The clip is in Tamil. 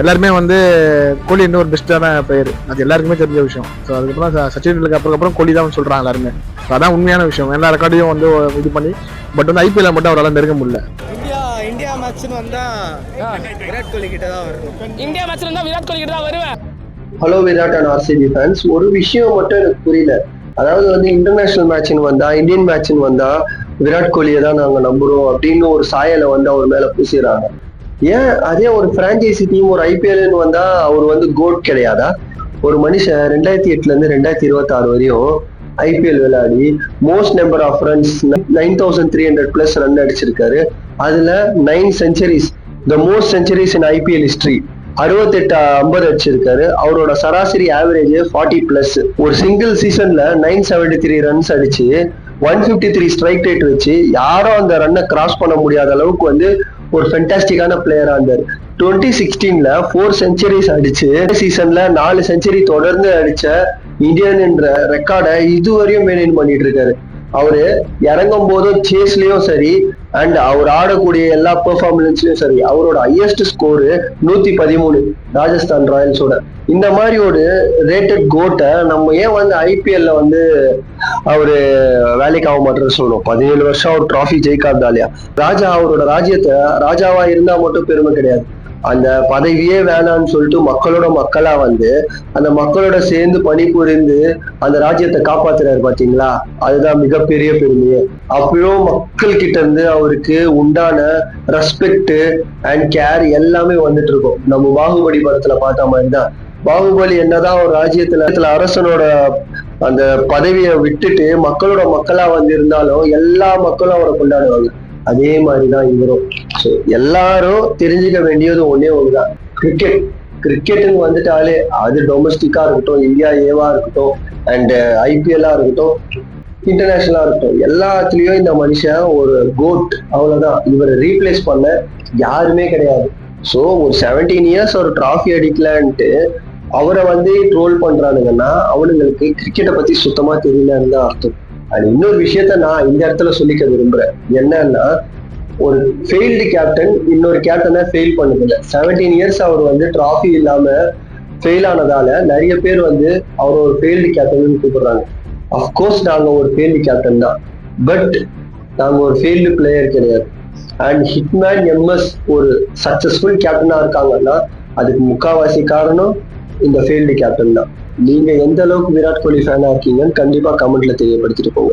எல்லாருமே வந்து கோலி இன்னொரு பெஸ்ட்டான பிளேயர், அது எல்லாருக்குமே தெரிஞ்ச விஷயம். ஸோ அதுக்கப்புறம் சச்சின் அப்புறம் கோலி தான் சொல்றாங்க எல்லாருமே. அதான் உண்மையான விஷயம். எல்லா ரெக்கார்டையும் வந்து இது பண்ணி பட் வந்து ஐபிஎல் மட்டும் அவரால் நெருங்க முடியல. இந்தியா மேட்ச்னு வந்தா விராட் கோலி கிட்ட தான் வரும். இந்தியா மேட்ச்ல இருந்தா விராட் கோலி கிட்ட தான் வருவேன். Hello Virat and RCB fans, ஒரு விஷயம் மட்டும் எனக்கு புரியல. அதாவது வந்து இன்டர்நேஷனல் மேட்ச்னு வந்தா, இந்தியன் மேட்ச்னு வந்தா விராட் கோலியை தான் நாங்க நம்புறோம் அப்படின்னு ஒரு சாயலை வந்து அவர் மேல பூசிடுறாங்க. ஏன் அதே ஒரு பிரான்ச்சைசி டீம் ஒரு ஐபிஎல்னு வந்தா அவர் வந்து கோட் கிடையாதா? ஒரு மனுஷன் 2008 இருந்து 2026 வரையும் ஐபிஎல் விளையாடி most number of runs 9300+ run அடிச்சிருக்காரு. அதுல 9 centuries, the most centuries in IPL history. 68-50 அடிச்சிருக்காரு. அவரோட சராசரி ஆவரேஜ் 40+. ஒரு சிங்கிள் சீசன்ல 973 ரன்ஸ் அடிச்சு 153 ஸ்ட்ரைக் ரேட் வச்சு யாரும் அந்த ரன்னை கிராஸ் பண்ண முடியாத அளவுக்கு வந்து ஒரு ஃபென்டாஸ்டிக்கான பிளேயரா இருந்தார். 2016ல 4 செஞ்சுரிஸ் அடிச்சு சீசன்ல 4 செஞ்சுரி தொடர்ந்து அடிச்ச இந்தியன் என்ற ரெக்கார்டை இதுவரையும் மெயின்டைன் பண்ணிட்டு இருக்காரு. அவரு இறங்கும் போதும் சேஸ்லயும் சரி அண்ட் அவர் ஆடக்கூடிய எல்லா பெர்ஃபார்மன்ஸ்லயும் சரி அவரோட ஹையஸ்ட் ஸ்கோரு 113 ராஜஸ்தான் ராயல்ஸோட. இந்த மாதிரி ஒரு ரேட்டட் கோட்டை நம்ம ஏன் வந்து ஐபிஎல்ல வந்து அவரு வேலைக்கு ஆக மாட்டேன்னு சொல்லணும். 17 வருஷம் அவர் டிராஃபி ஜெயிக்காதாலையா? ராஜா அவரோட ராஜ்யத்தை ராஜாவா இருந்தா மட்டும் பெருமை கிடையாது. அந்த பதவியே வேணான்னு சொல்லிட்டு மக்களோட மக்களா வந்து அந்த மக்களோட சேர்ந்து பணிபுரிந்து அந்த ராஜ்யத்தை காப்பாத்துறாரு பாத்தீங்களா? அதுதான் மிகப்பெரிய பெருமையே. அப்பயும் மக்கள் கிட்ட இருந்து அவருக்கு உண்டான ரெஸ்பெக்ட் அண்ட் கேர் எல்லாமே வந்துட்டு இருக்கும். நம்ம பாகுபலி படத்துல பார்த்த மாதிரிதான். பாகுபலி என்னதான் ஒரு ராஜ்யத்துல அரசனோட அந்த பதவியை விட்டுட்டு மக்களோட மக்களா வந்து இருந்தாலும் எல்லா மக்களும் அவரை கொண்டாடுவாங்க. அதே மாதிரிதான் இவரும். ஸோ எல்லாரும் தெரிஞ்சுக்க வேண்டியது ஒன்னே ஒண்ணுதான், கிரிக்கெட்னு வந்துட்டாலே அது டொமஸ்டிக்கா இருக்கட்டும், இந்தியா ஏவா இருக்கட்டும் அண்ட் ஐபிஎல்லா இருக்கட்டும், இன்டர்நேஷனலா இருக்கட்டும், எல்லாத்துலயும் இந்த மனுஷன் ஒரு கோட். அவ்வளவுதான். இவரை ரீப்ளேஸ் பண்ண யாருமே கிடையாது. ஸோ ஒரு 17 இயர்ஸ் ஒரு டிராஃபி அடிக்கலான்ட்டு அவரை வந்து ட்ரோல் பண்றானுங்கன்னா அவனுங்களுக்கு கிரிக்கெட்டை பத்தி சுத்தமா தெரியலன்னு தான் அர்த்தம். அது இன்னொரு விஷயத்த நான் இந்த இடத்துல சொல்லிக்க விரும்புறேன். என்னன்னா, ஒரு ஃபெயில்டு கேப்டன் இன்னொரு கேப்டனை ஃபெயில் பண்ணுதில்ல. 17 இயர்ஸ் அவர் வந்து டிராஃபி இல்லாம ஃபெயில் ஆனதால நிறைய பேர் வந்து அவர் ஒரு ஃபெயில்டு கேப்டன் கூப்பிடுறாங்க. அஃப்கோர்ஸ் நாங்க ஒரு ஃபெயில்டு கேப்டன் தான், பட் நாங்க ஒரு ஃபெயில்டு பிளேயர் கிடையாது. அண்ட் ஹிட்மேன் எம்எஸ் ஒரு சக்சஸ்ஃபுல் கேப்டனா இருக்காங்கன்னா அதுக்கு முக்காவாசி காரணம் இந்த ஃபீல்டு கேப்டன் தான். நீங்க எந்த அளவுக்கு விராட் கோலி ஃபேனா இருக்கீங்கன்னு கண்டிப்பா கமெண்ட்ல தெரியப்படுத்திட்டு போங்க.